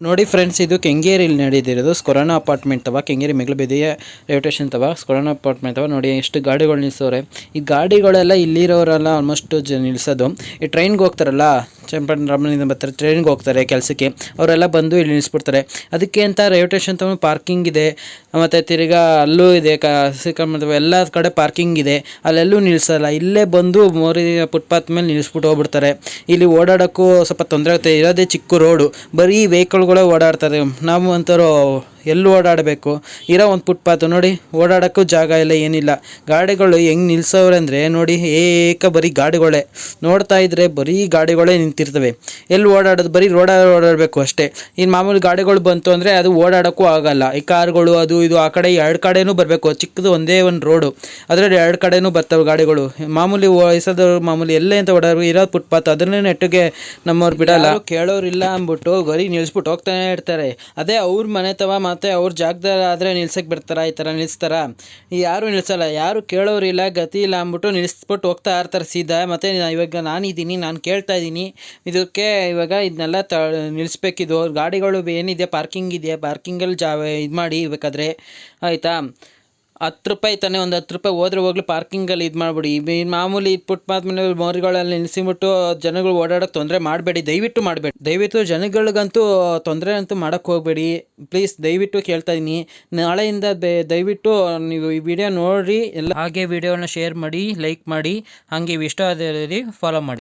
ನೋಡಿ ಫ್ರೆಂಡ್ಸ್, ಇದು ಕೆಂಗೇರಿಯಲ್ಲಿ ನಡೆದಿರೋದು ಸ್ಕೊರೋನಾ ಅಪಾರ್ಟ್ಮೆಂಟ್ ತವ ಕೆಂಗೇರಿ ಮೆಗ್ಲಬೆದಿಯ ರೈಲ್ವೆ ಸ್ಟೇಷನ್ ತವ ಸ್ಕೊರೋನಾ ಅಪಾರ್ಟ್ಮೆಂಟ್ ತವ. ನೋಡಿ ಎಷ್ಟು ಗಾಡಿಗಳು ನಿಲ್ಸವ್ರೆ. ಈ ಗಾಡಿಗಳೆಲ್ಲ ಇಲ್ಲಿರೋರೆಲ್ಲ ಆಲ್ಮೋಸ್ಟ್ ನಿಲ್ಸೋದು. ಈ ಟ್ರೈನ್ಗೆ ಹೋಗ್ತಾರಲ್ಲ, ಚನ್ನಪಟ್ಟಣ ಬರ್ತಾರೆ, ಟ್ರೈನ್ಗೆ ಹೋಗ್ತಾರೆ ಕೆಲಸಕ್ಕೆ, ಅವರೆಲ್ಲ ಬಂದು ಇಲ್ಲಿ ನಿಲ್ಲಿಸ್ಬಿಡ್ತಾರೆ. ಅದಕ್ಕೆ ಅಂತ ರೈಲ್ವೆ ಸ್ಟೇಷನ್ ತವ ಪಾರ್ಕಿಂಗ್ ಇದೆ, ಮತ್ತು ತಿರ್ಗಾ ಅಲ್ಲೂ ಇದೆ, ಎಲ್ಲ ಕಡೆ ಪಾರ್ಕಿಂಗ್ ಇದೆ. ಅಲ್ಲೆಲ್ಲೂ ನಿಲ್ಲಿಸಲ್ಲ, ಇಲ್ಲೇ ಬಂದು ಮೋರಿ ಫುಟ್ಪಾತ್ ಮೇಲೆ ನಿಲ್ಲಿಸ್ಬಿಟ್ಟು ಹೋಗ್ಬಿಡ್ತಾರೆ. ಇಲ್ಲಿ ಓಡಾಡೋಕ್ಕೂ ಸ್ವಲ್ಪ ತೊಂದರೆ ಆಗುತ್ತೆ. ಇರೋದೇ ಚಿಕ್ಕ ರೋಡು, ಬರೀ ವೆಹಿಕಲ್ಗಳೇ ಓಡಾಡ್ತಾರೆ. ನಾವು ಅಂಥವ್ರು ಎಲ್ಲಿ ಓಡಾಡಬೇಕು? ಇರೋ ಒಂದು ಫುಟ್ಪಾತ್ ನೋಡಿ, ಓಡಾಡೋಕ್ಕೂ ಜಾಗ ಇಲ್ಲ, ಏನಿಲ್ಲ. ಗಾಡಿಗಳು ಹೆಂಗೆ ನಿಲ್ಸವ್ರೆ ಅಂದರೆ ನೋಡಿ, ಬರೀ ಗಾಡಿಗಳೇ ನೋಡ್ತಾ ಇದ್ರೆ ಬರೀ ಗಾಡಿಗಳೇ ನಿಂತಿರ್ತವೆ. ಎಲ್ಲಿ ಓಡಾಡೋದು? ಬರೀ ಓಡಾಡಬೇಕು ಅಷ್ಟೇ. ಇನ್ನು ಮಾಮೂಲಿ ಗಾಡಿಗಳು ಬಂತು ಅಂದರೆ ಅದು ಓಡಾಡೋಕ್ಕೂ ಆಗಲ್ಲ. ಈ ಕಾರ್ಗಳು ಅದು ಇದು ಆ ಕಡೆ ಎರಡು ಕಡೆನೂ ಬರಬೇಕು. ಚಿಕ್ಕದು ಒಂದೇ ಒಂದು ರೋಡು, ಅದರಲ್ಲಿ ಎರಡು ಕಡೆನೂ ಬರ್ತವೆ ಗಾಡಿಗಳು. ಮಾಮೂಲಿ ವಯಸ್ಸಾದವ್ರು ಮಾಮೂಲಿ ಎಲ್ಲೇ ಅಂತ ಓಡಾಡೋ ಇರೋ ಫುಟ್ಪಾತ್ ಅದನ್ನೇ ನೆಟ್ಟಿಗೆ ನಮ್ಮವ್ರು ಬಿಡಲ್ಲ, ಕೇಳೋರಿಲ್ಲ ಅಂದ್ಬಿಟ್ಟು ಬರೀ ನಿಲ್ಲಿಸ್ಬಿಟ್ಟು ಹೋಗ್ತಾನೆ ಇರ್ತಾರೆ. ಅದೇ ಅವ್ರ ಮನೆ ತವ ಮತ್ತು ಅವ್ರ ಜಾಗದಲ್ಲಿ ಆದರೆ ನಿಲ್ಸಕ್ಕೆ ಬಿಡ್ತಾರ? ಈ ಥರ ನಿಲ್ಲಿಸ್ತಾರ? ಯಾರು ನಿಲ್ಸಲ್ಲ, ಯಾರು ಕೇಳೋರಿಲ್ಲ, ಗತಿ ಇಲ್ಲ ಅಂದ್ಬಿಟ್ಟು ನಿಲ್ಲಿಸ್ಬಿಟ್ಟು ಹೋಗ್ತಾ ಇರ್ತಾರೆ ಸೀದಾ. ಮತ್ತು ಇವಾಗ ನಾನಿದ್ದೀನಿ, ನಾನು ಕೇಳ್ತಾ ಇದ್ದೀನಿ, ಇದಕ್ಕೆ ಇವಾಗ ಇದನ್ನೆಲ್ಲ ನಿಲ್ಲಿಸ್ಬೇಕಿದು. ಗಾಡಿಗಳು ಏನಿದೆ ಪಾರ್ಕಿಂಗ್ ಇದೆಯಾ, ಪಾರ್ಕಿಂಗಲ್ಲಿ ಇದು ಮಾಡಿ ಬೇಕಾದರೆ ಆಯಿತಾ. 10 ರೂಪಾಯಿ ತಾನೆ, ಒಂದು 10 ರೂಪಾಯಿ ಹೋದ್ರೆ ಹೋಗ್ಲಿ, ಪಾರ್ಕಿಂಗಲ್ಲಿ ಇದು ಮಾಡಿಬಿಡಿ. ಮಾಮೂಲಿ ಫುಟ್ಪಾತ್ ಮೇಲೆ ಮೋರಿಗಳಲ್ಲಿ ನಿಲ್ಲಿಸಿಬಿಟ್ಟು ಜನಗಳು ಓಡಾಡೋಕ್ಕೆ ತೊಂದರೆ ಮಾಡಬೇಡಿ, ದಯವಿಟ್ಟು ಮಾಡಬೇಡಿ. ದಯವಿಟ್ಟು ಜನಗಳಿಗಂತೂ ತೊಂದರೆ ಅಂತೂ ಮಾಡೋಕ್ಕೆ ಹೋಗಬೇಡಿ ಪ್ಲೀಸ್, ದಯವಿಟ್ಟು ಕೇಳ್ತಾ ಇದ್ದೀನಿ. ನಾಳೆಯಿಂದ ದಯವಿಟ್ಟು ನೀವು ಈ ವಿಡಿಯೋ ನೋಡಿರಿ ಎಲ್ಲ. ಹಾಗೆ ವಿಡಿಯೋನ ಶೇರ್ ಮಾಡಿ, ಲೈಕ್ ಮಾಡಿ, ಹಾಗೆ ಇಷ್ಟ ಆದಲ್ಲಿ ಫಾಲೋ ಮಾಡಿ.